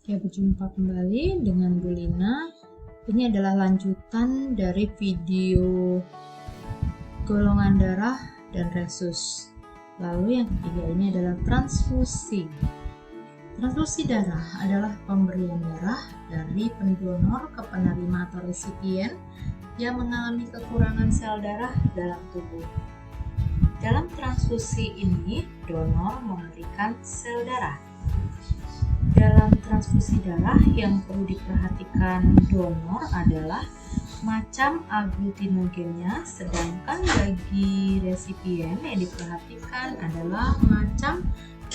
Oke, berjumpa kembali dengan Bu Lina. Ini adalah lanjutan dari video golongan darah dan resus. Lalu yang ketiga ini adalah transfusi. Transfusi darah adalah pemberian darah dari pendonor ke penerima atau resipien yang mengalami kekurangan sel darah dalam tubuh. Dalam transfusi ini, donor memberikan sel darah. Dalam transfusi darah yang perlu diperhatikan donor adalah macam aglutinogennya, sedangkan bagi resipien yang diperhatikan adalah macam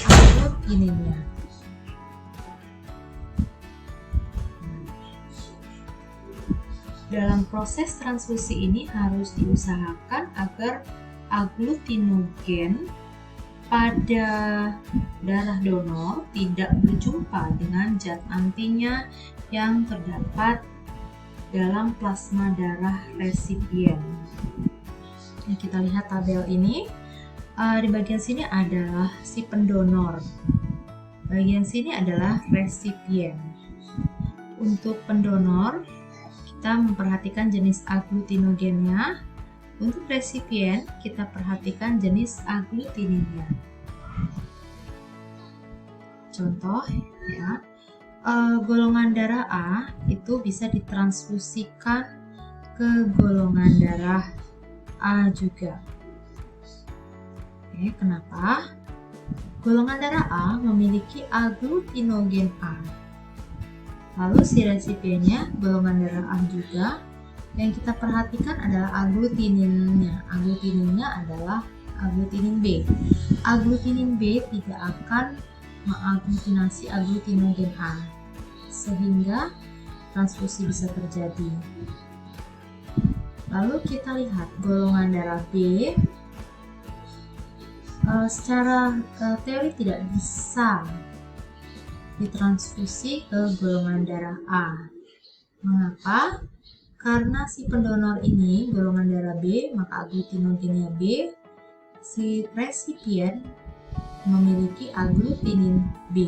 aglutininnya. Dalam proses transfusi ini harus diusahakan agar aglutinogen pada darah donor tidak berjumpa dengan zat antinya yang terdapat dalam plasma darah resipien. Kita lihat tabel ini. Di bagian sini adalah si pendonor, bagian sini adalah resipien. Untuk pendonor kita memperhatikan jenis aglutinogennya. Untuk resipien, kita perhatikan jenis aglutininnya. Contoh ya, golongan darah A itu bisa ditransfusikan ke golongan darah A juga. Oke, kenapa? Golongan darah A memiliki aglutinogen A. Lalu si resipiennya golongan darah A juga. Yang kita perhatikan adalah aglutininnya. Aglutininnya adalah aglutinin B. Aglutinin B tidak akan mengaglutinasi aglutinogen A, sehingga transfusi bisa terjadi. Lalu kita lihat golongan darah B. Secara teori tidak bisa ditransfusi ke golongan darah A. Mengapa? Karena si pendonor ini golongan darah B, maka aglutinogennya B. Si resipien memiliki aglutinin B,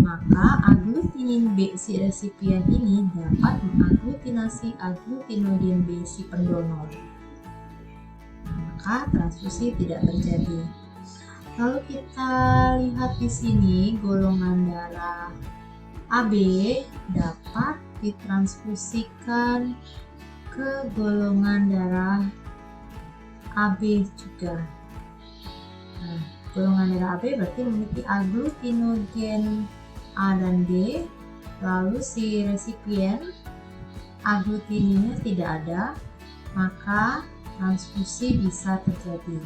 maka aglutinin B si resipien ini dapat mengaglutinasi aglutinogen B si pendonor. Maka transfusi tidak terjadi. Lalu kita lihat di sini golongan darah AB dapat ditransfusikan ke golongan darah AB juga. Nah, golongan darah AB berarti memiliki aglutinogen A dan B. Lalu si resipien aglutininnya tidak ada, maka transfusi bisa terjadi.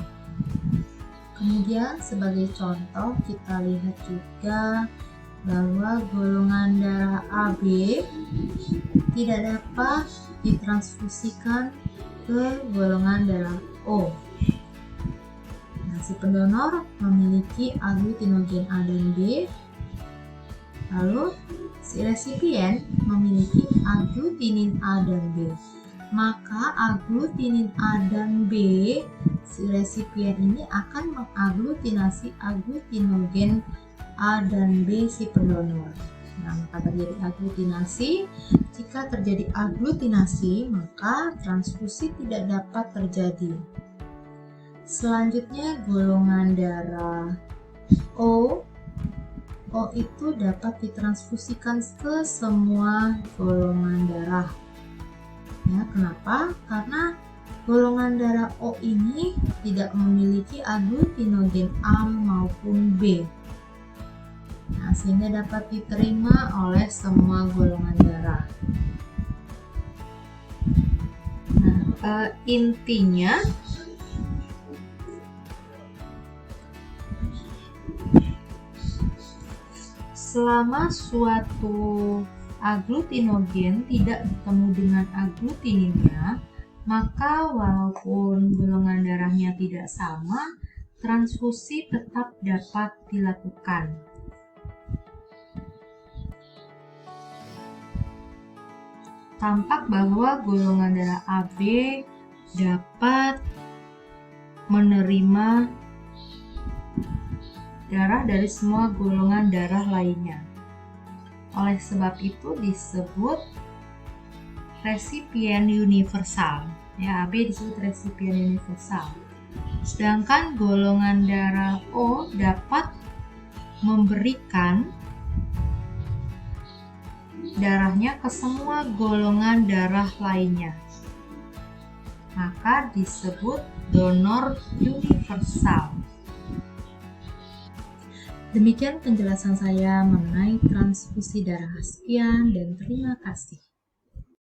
Kemudian sebagai contoh kita lihat juga bahwa golongan darah AB tidak dapat ditransfusikan ke golongan darah O. Nah, si pendonor memiliki aglutinogen A dan B, lalu si resipien memiliki aglutinin A dan B. Maka aglutinin A dan B si resipien ini akan mengaglutinasi aglutinogen A dan B si pendonor. Nah, maka terjadi aglutinasi. Jika terjadi aglutinasi, maka transfusi tidak dapat terjadi. Selanjutnya golongan darah O. O itu dapat ditransfusikan ke semua golongan darah. Ya, kenapa? Karena golongan darah O ini tidak memiliki aglutinogen A maupun B. Nah, sehingga dapat diterima oleh semua golongan darah. Nah, intinya selama suatu aglutinogen tidak bertemu dengan aglutininnya, maka walaupun golongan darahnya tidak sama, transfusi tetap dapat dilakukan. Tampak bahwa golongan darah AB dapat menerima darah dari semua golongan darah lainnya. Oleh sebab itu disebut resipien universal. Ya, AB disebut resipien universal. Sedangkan golongan darah O dapat memberikan darahnya ke semua golongan darah lainnya. Maka disebut donor universal. Demikian penjelasan saya mengenai transfusi darah. Sekian dan terima kasih.